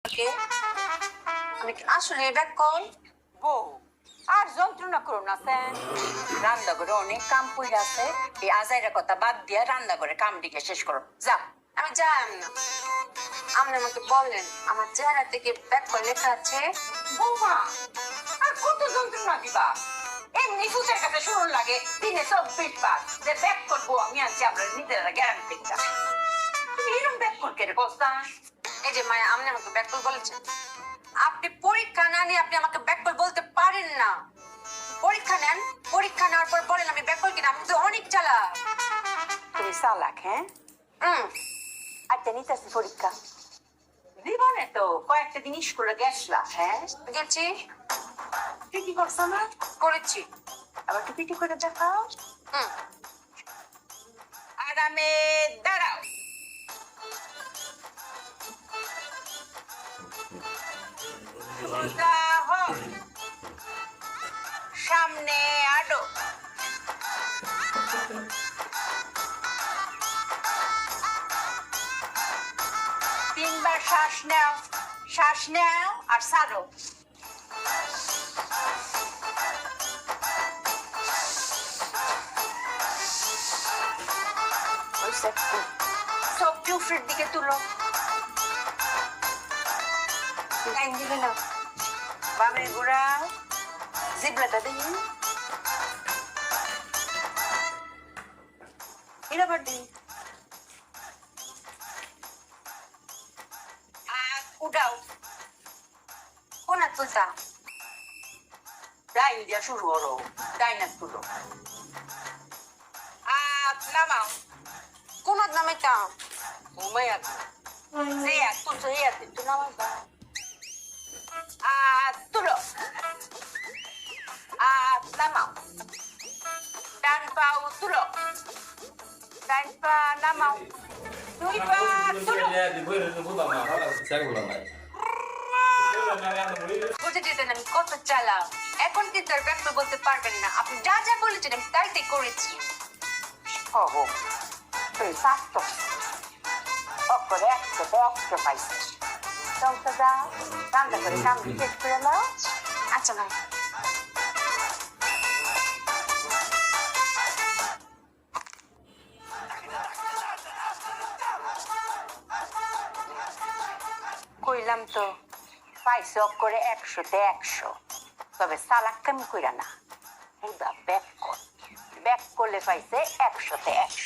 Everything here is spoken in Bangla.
কে আমি আসলে ব্যাক কল বউ আর যন্ত্রণা করো না স্যার। রান্না করে অনেক কাম পড়ে আছে। এই আজাইরা কথা বাদ দিয়া রান্না করে কাম দিকে শেষ করো যাও। আমি জানি না আপনি আমাকে বলেন আমার চেহারা থেকে ব্যাক কল লেখা আছে। বৌমা আর কত যন্ত্রণা দিবা? এমনি ভূতের কাছে শুনুন লাগে দিনে 24 বার যে ব্যাক করবো আমি আনছি আমরা নিজেরা গ্যারান্টি দিচ্ছি। তুমি এরকম ব্যাক করকে রে কস্তা? এই যে মায়া আপনি আমাকে ব্যাক কল বলেছেন। আপনি পরীক্ষা না নিয়ে আপনি আমাকে ব্যাক কল বলতে পারেন না। পরীক্ষা নেন, পরীক্ষা নেওয়ার পর বলেন আমি ব্যাক কল কিনা। আমি তো অনেক চালাক। তুমি চালাক হ্যাঁ? আচ্ছা নিতেছি পরীক্ষা। জীবনে তো কয়েকটা দিন স্কুলে গেছলা হ্যাঁ? গেছি তুই কি করছো না? করেছি। আবার একটু পিটি করে দেখাও। আরামে দাঁড়াও। সোজা হও। সামনে আডো। তিনবার শ্বাস নাও, শ্বাস নাও আর ছাড়ো। চোখটি উপরের দিকে তুলো। ডাইন দিকে না বামে ঘোরাও। জিবলাটা দেখি। এবার দিন। আর উঠাও। কোন তুলতা ডাইন দিয়া শুরু করো। ডাইন হাত তুলো। নামাও। কোন নামে তা ঘুমাইয়া যে হাত তুলছো এই হাত একটু নামাইবা। তুলো। নামাও। ডান পাও তুলো। ডান পা নামাও। দুই পা তুলো। বুঝে যেতেন আমি কত চালাক। এখন কিন্তু আর ব্যাক কল বলতে পারবেন না। আপনি যা যা বলেছেন আমি তাই তাই করেছি। ওহো তুই স্বাস্থ্য অক্ষরে একশো পাইছে। চলতে যাও। রান্না করে কাম শেষ করে নাও। আচ্ছা ভাই কইলাম তো পাইছে অক্ষরে 100-100। তবে চালাক্কামি কইরা না। হুদা ব্যাক কর। ব্যাক করলে পাইছে 100-100।